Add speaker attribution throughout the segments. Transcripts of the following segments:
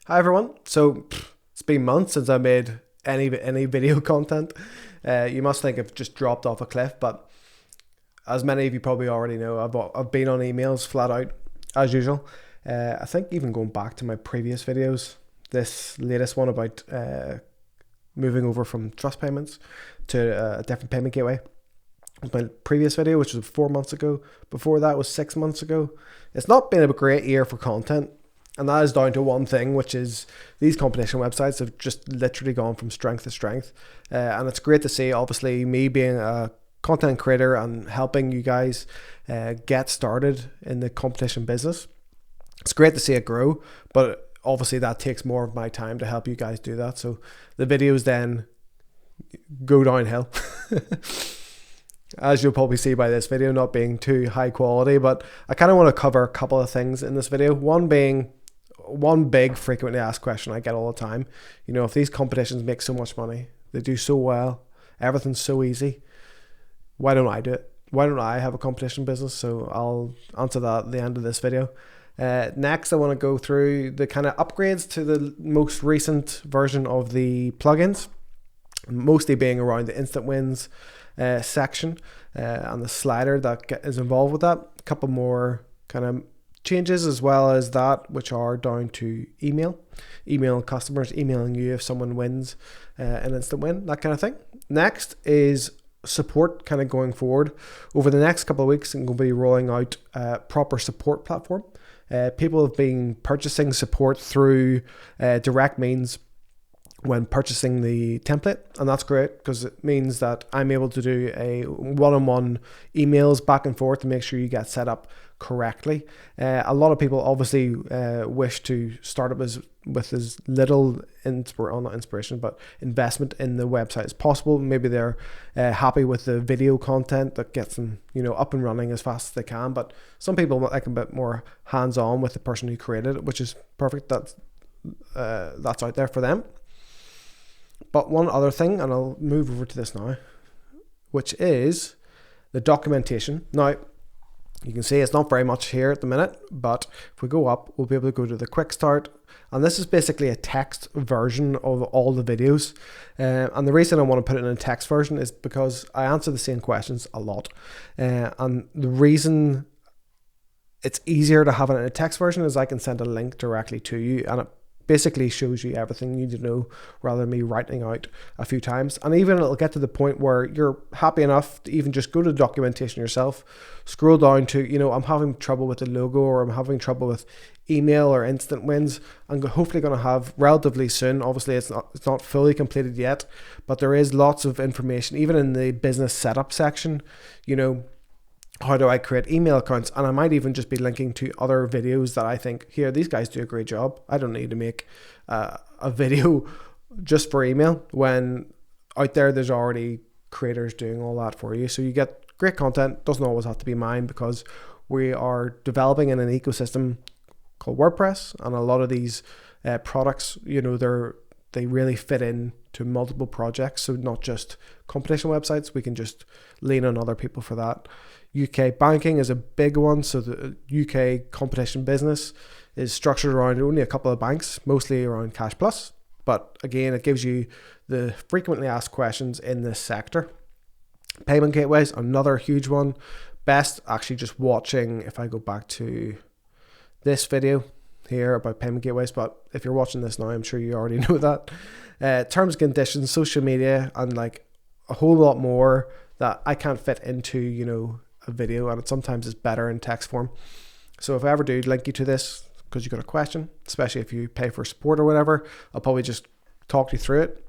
Speaker 1: Hi everyone. It's been months since I made any video content. You must think I've just dropped off a cliff, but as many of you probably already know, I've been on emails flat out as usual. I think even going back to my previous videos, this latest one about moving over from trust payments to a different payment gateway. My previous video, which was 4 months ago. Before that was 6 months ago. It's not been a great year for content. And that is down to one thing, which is these competition websites have just literally gone from strength to strength. And it's great to see, obviously, me being a content creator and helping you guys get started in the competition business. It's great to see it grow, but obviously that takes more of my time to help you guys do that. So the videos then go downhill. As you'll probably see by this video not being too high quality, but I kind of want to cover a couple of things in this video. One being, one big frequently asked question I get all the time, if these competitions make so much money, they do so well, everything's so easy, why don't I do it? Why don't I have a competition business? So I'll answer that at the end of this video. Next, I want to go through the kind of upgrades to the most recent version of the plugins, mostly being around the instant wins section and the slider that is involved with that. A couple more kind of changes as well as that, which are down to email customers, emailing you if someone wins an instant win, that kind of thing. Next is support, kind of going forward. Over the next couple of weeks, I'm going to be rolling out a proper support platform. People have been purchasing support through direct means when purchasing the template, and that's great because it means that I'm able to do a one-on-one emails back and forth to make sure you get set up correctly. A lot of people obviously wish to start up with as little not inspiration but investment in the website as possible. Maybe they're happy with the video content that gets them up and running as fast as they can, but some people like a bit more hands-on with the person who created it, which is perfect. That's out there for them. But one other thing, and I'll move over to this now, which is the documentation. Now, you can see it's not very much here at the minute, but if we go up, we'll be able to go to the quick start. And this is basically a text version of all the videos. And the reason I want to put it in a text version is because I answer the same questions a lot. And the reason it's easier to have it in a text version is I can send a link directly to you, and it basically shows you everything you need to know rather than me writing out a few times. And even it'll get to the point where you're happy enough to even just go to the documentation yourself, scroll down to, I'm having trouble with the logo, or I'm having trouble with email or instant wins. I'm hopefully going to have relatively soon. Obviously it's not fully completed yet, but there is lots of information, even in the business setup section, how do I create email accounts? And I might even just be linking to other videos that I think, here, these guys do a great job. I don't need to make a video just for email, when out there's already creators doing all that for you. So you get great content. Doesn't always have to be mine, because we are developing in an ecosystem called WordPress, and a lot of these products, they really fit in to multiple projects. So not just competition websites, we can just lean on other people for that. UK banking is a big one. So the UK competition business is structured around only a couple of banks, mostly around Cash Plus. But again, it gives you the frequently asked questions in this sector. Payment gateways, another huge one. Best actually just watching, if I go back to this video here about payment gateways, but if you're watching this now, I'm sure you already know that. Terms and conditions, social media, and like a whole lot more that I can't fit into, a video, and it sometimes is better in text form. So if I ever do link you to this because you got a question, especially if you pay for support or whatever, I'll probably just talk you through it,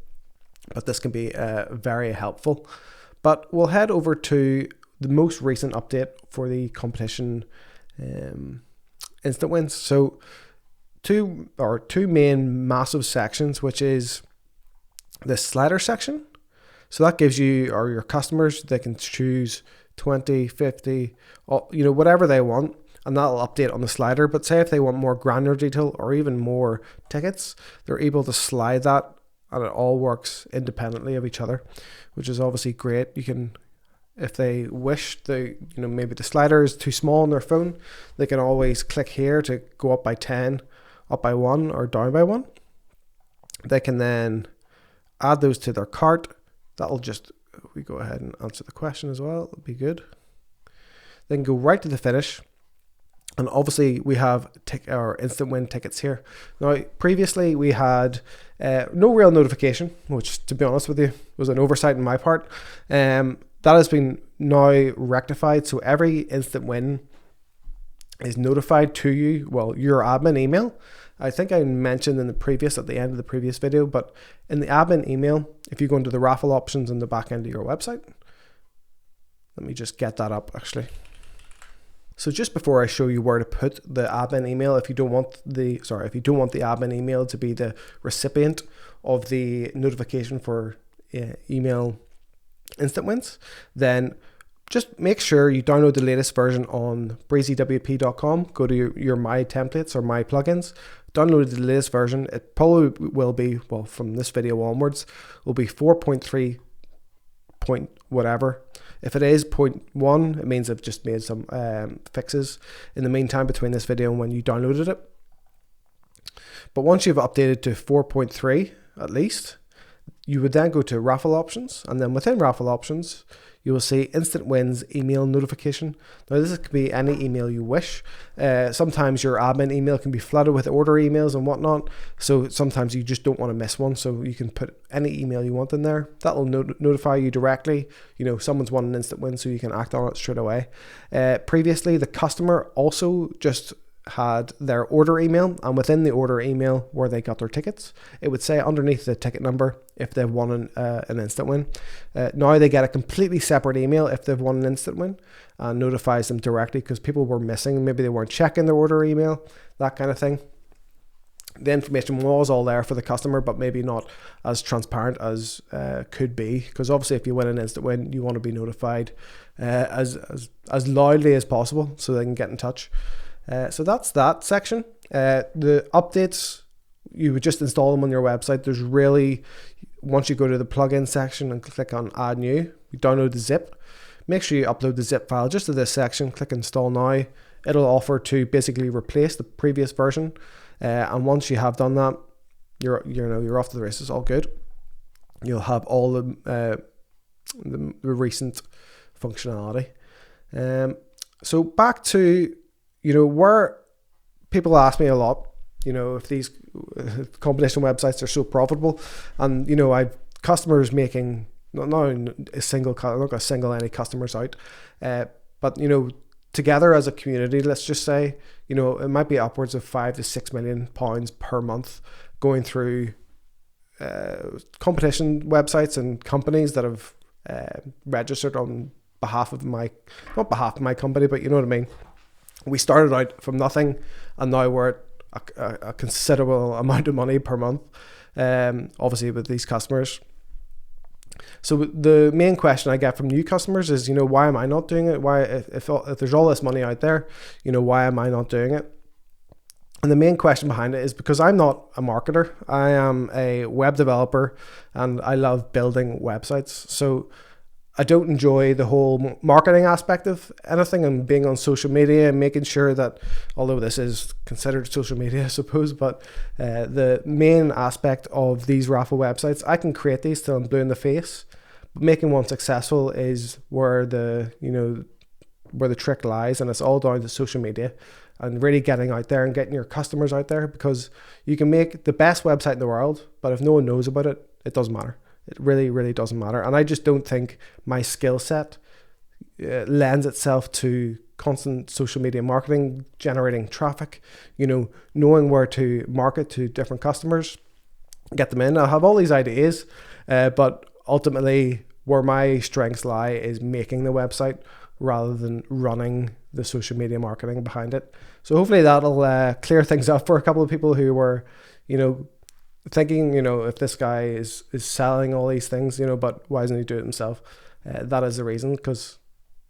Speaker 1: but this can be very helpful. But we'll head over to the most recent update for the competition instant wins. So two main massive sections, which is the slider section. So that gives you, or your customers, they can choose 20, 50, whatever they want, and that'll update on the slider. But say if they want more granular detail or even more tickets, they're able to slide that, and it all works independently of each other, which is obviously great. You can, if they wish, maybe the slider is too small on their phone, they can always click here to go up by 10 up by 1 or down by 1. They can then add those to their cart. That'll just, if we go ahead and answer the question as well, it'll be good. Then go right to the finish. And obviously we have our instant win tickets here. Now, previously we had no real notification, which, to be honest with you, was an oversight on my part. That has been now rectified. So every instant win is notified to you, well, your admin email. I think I mentioned at the end of the previous video, but in the admin email, if you go into the raffle options in the back end of your website, let me just get that up actually. So just before I show you where to put the admin email, if you don't want the admin email to be the recipient of the notification for email instant wins, then just make sure you download the latest version on breezywp.com. Go to your My Templates or My Plugins. Download the latest version. It probably will be, well, from this video onwards, will be 4.3 point whatever. If it is 0.1, it means I've just made some fixes in the meantime between this video and when you downloaded it. But once you've updated to 4.3 at least, you would then go to raffle options, and then within raffle options, you will see instant wins email notification. Now this could be any email you wish. Sometimes your admin email can be flooded with order emails and whatnot. So sometimes you just don't want to miss one. So you can put any email you want in there. That will notify you directly. You know, someone's won an instant win, so you can act on it straight away. Previously, the customer also just had their order email, and within the order email where they got their tickets, it would say underneath the ticket number if they've won an instant win. Now they get a completely separate email if they've won an instant win, and notifies them directly because people were missing, maybe they weren't checking their order email, that kind of thing. The information was all there for the customer, but maybe not as transparent as could be, because obviously if you win an instant win, you want to be notified as loudly as possible so they can get in touch. So that's that section. The updates, you would just install them on your website. There's really, once you go to the plugin section and click on add new, you download the zip. Make sure you upload the zip file just to this section, click install now. It'll offer to basically replace the previous version. And once you have done that, you're off to the races, all good. You'll have all the recent functionality. So back to, where people ask me a lot, if these competition websites are so profitable, and I've customers making not a single, I'm not going to single any customers out, but together as a community, let's just say, it might be upwards of £5 to £6 million per month going through competition websites and companies that have registered on behalf of not behalf of my company, but you know what I mean. We started out from nothing, and now we're at a considerable amount of money per month, obviously with these customers. So the main question I get from new customers is, why am I not doing it? Why, if there's all this money out there, why am I not doing it? And the main question behind it is because I'm not a marketer. I am a web developer, and I love building websites. So I don't enjoy the whole marketing aspect of anything and being on social media and making sure that, although this is considered social media, I suppose, but the main aspect of these raffle websites, I can create these till I'm blue in the face, but making one successful is where the trick lies, and it's all down to social media and really getting out there and getting your customers out there, because you can make the best website in the world, but if no one knows about it, it doesn't matter. It really, really doesn't matter. And I just don't think my skill set lends itself to constant social media marketing, generating traffic, knowing where to market to different customers, get them in. I have all these ideas, but ultimately where my strengths lie is making the website rather than running the social media marketing behind it. So hopefully that'll clear things up for a couple of people who were, thinking, if this guy is selling all these things, but why doesn't he do it himself? That is the reason, because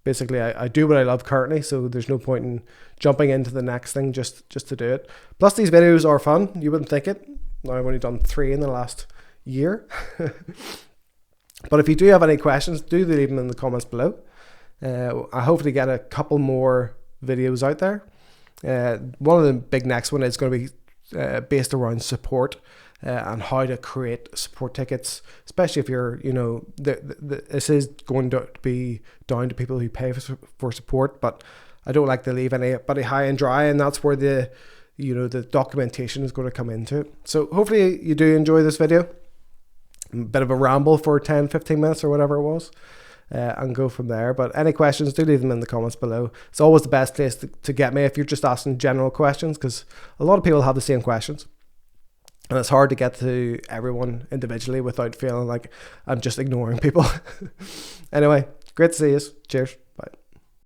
Speaker 1: basically I do what I love currently, so there's no point in jumping into the next thing just to do it. Plus these videos are fun. You wouldn't think it. Now I've only done 3 in the last year. But if you do have any questions, do leave them in the comments below. I hope to get a couple more videos out there. One of the big next one is going to be based around support and how to create support tickets, especially if you're, this is going to be down to people who pay for support, but I don't like to leave anybody high and dry, and that's where the documentation is going to come into it. So hopefully you do enjoy this video. A bit of a ramble for 10-15 minutes or whatever it was, and go from there. But any questions, do leave them in the comments below. It's always the best place to get me if you're just asking general questions, because a lot of people have the same questions, and it's hard to get to everyone individually without feeling like I'm just ignoring people. Anyway, great to see you. Cheers.